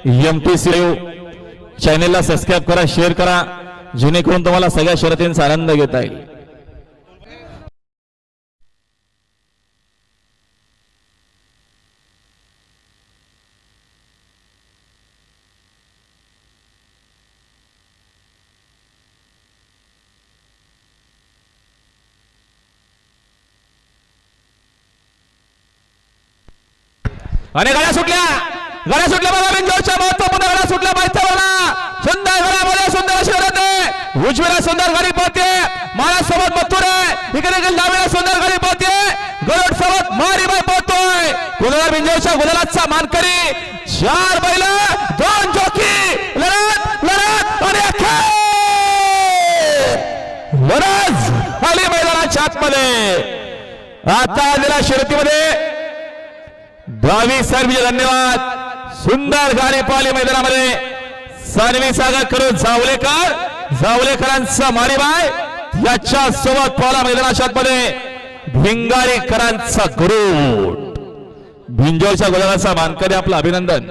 MTC चॅनेलला subscribe करा, share करा, जेणेकरून तुम्हाला सगळ्या शर्यतींचा आनंद घेता येईल. आणि गाड्या सुटल्या बघा. बिनजोडच्या महत्वपूर्ण गाड्या सुटल्या माहिती बघा. सुंदर गाड्यामध्ये सुंदर शर्यत आहे. उजवीला सुंदर गाडी पळते, माळासोबत मथुर आहे. इकडे डावीला सुंदर गाडी पळते, गरुड सोबत मारीबाई पळतोय. गुलाल बिनजोडच्या गुलालाचा मानकरी 4 बैल 2 जॉकी. लढत आणि लढत खाली मैदानाच्या आतमध्ये. आता आलेल्या शर्यतीमध्ये डावी सर्विस धन्यवाद. सुंदर गाडी पाली मैदानामध्ये सानवी सागर करून जावलेकरांचा मारीबाई याच्या सोबत पाला मैदानाच्या मध्ये भिंगारीकरांचा गरुड. भिंजोरच्या गुलालाचा मानकरी आपलं अभिनंदन.